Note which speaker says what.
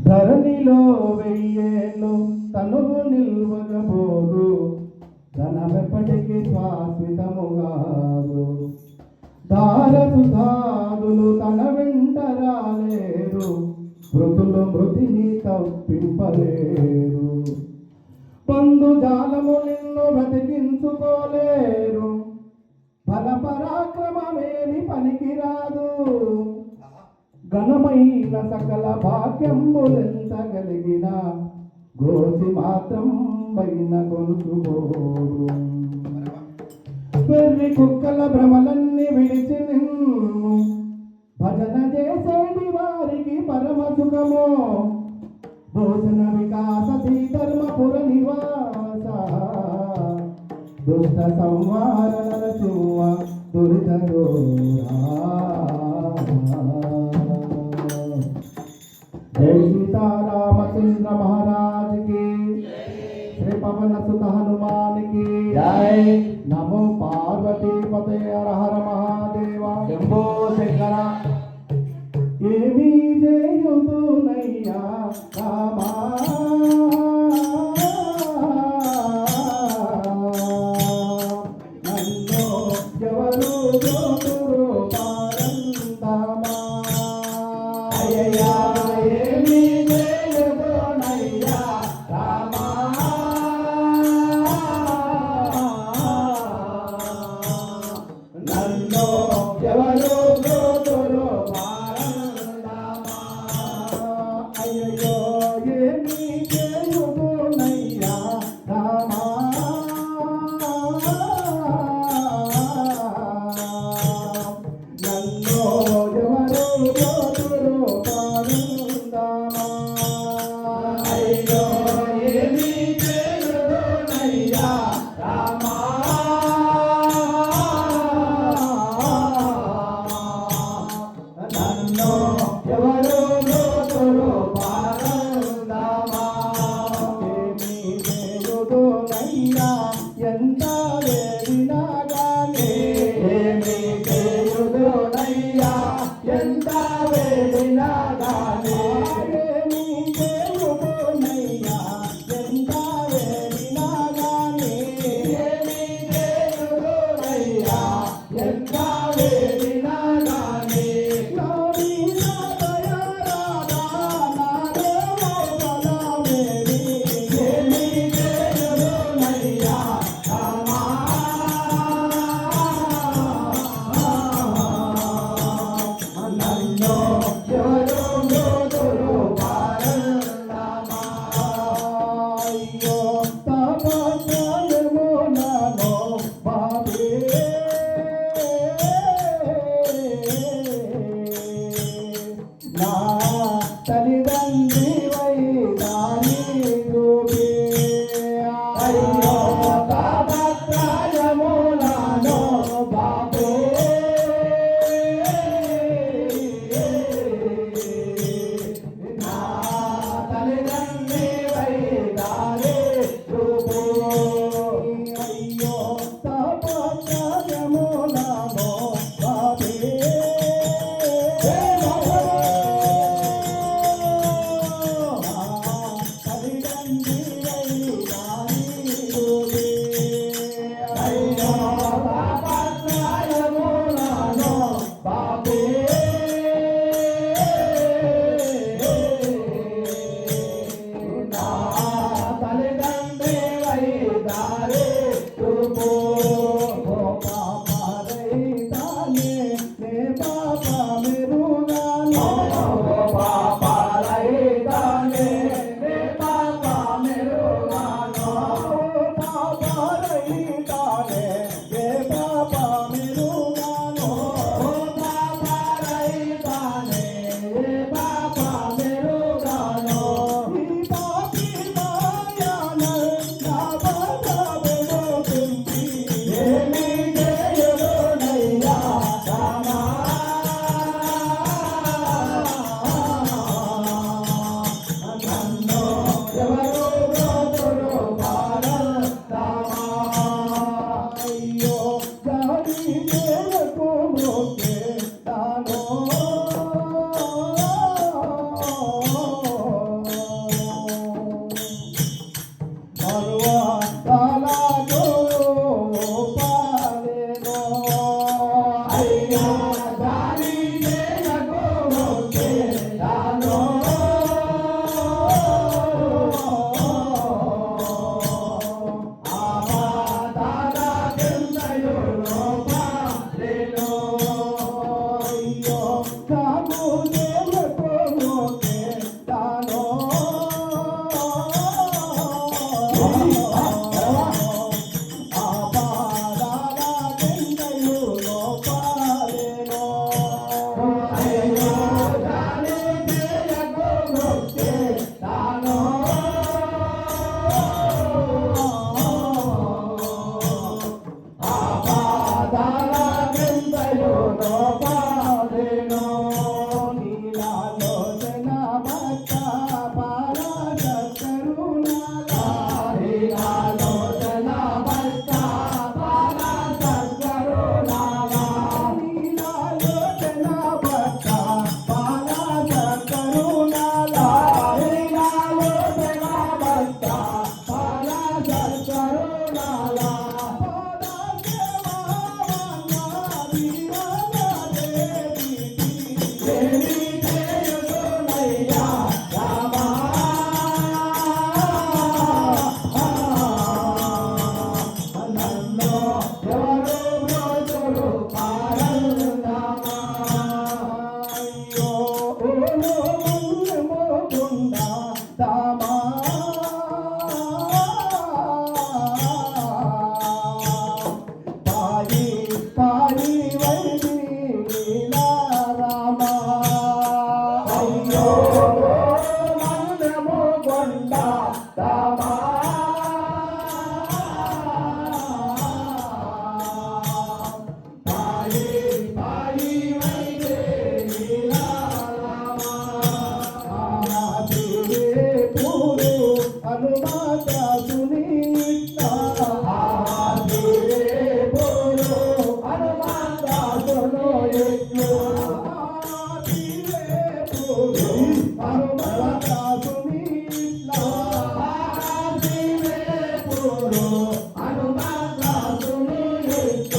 Speaker 1: ధరణిలో వెయ్యేళ్ళు తనువు నిల్వగబోదు, ధనమెప్పటికి శాశ్వతము కాదు. ధారసుధాదులు తన వెంట రాలేరు, మృతులు మృతిని తప్పింపలేరు. పందు జాలము నిన్ను బ్రతికించుకోలేరు, బల పరాక్రమమేమి పనికిరాదు. ఘనమైన సకల భాగ్యములెంత కలిగిన గోచి మాత్రం పైన కొనుకోడు. వెర్రి కుక్కల భ్రమలన్నీ విడిచి నిన్ను భజన చేసేటి వారికి పరమ సుఖము. భోజన వికాస ధర్మపుర నివాస, దుష్ట సంవారణ శివ దురిత దూరా. जय सीतारामचंद्र महाराज की, श्री पवन सुत हनुमान की जय। नमो पार्वती पते हर हर महादेव शंभो शंकर। ఏమి చేయుదునయ్యా రామా, నన్ను ఎవరు గోతురు పారంతమా. అయ్యయ్యా ఏమి చేయుదునయ్యా రామా, నన్ను ఎవరు గోతురు పారంతమా. అయ్యయ్యో ఏమి చేయుదునయ్యా రామా, నన్ను ఎవరు గోతురు పారంతమా. అయ్యో ఏమి చేయుదునయ్యా రామా, నన్ను ఎవరు గోతురు పారంతమా. ఏమి చేయుదునయ్యా ఎంత వేడినా గానీ, ఏమి చేయుదునయ్యా ఎంత వేడినా గానీ, ఏమి చేయుదునయ్యా ఎంత వేడినా గానీ, ఏమి చేయుదునయ్యా ఎంత వేడినా గానీ. గౌరీ నాదయ రాధా నాదేవో బలమేవి, ఏమి చేయుదునయ్యా రామా, నన్ను ఎవరు గోతురు పారంతమా. అయ్యో తపస్యములను బాబే, నా తల్లిదండ్రివై దాని రూపే. అయ్యో తపస్యములను బాబే, నా తల్లిదండ్రివై దాని రూపే. అయ్యో తపస్యములను బాబే. పూరు హనుమాత సునీత పూరు హనుమాత సునీత హనుమాత సునీత పూరు హనుమాత సునీత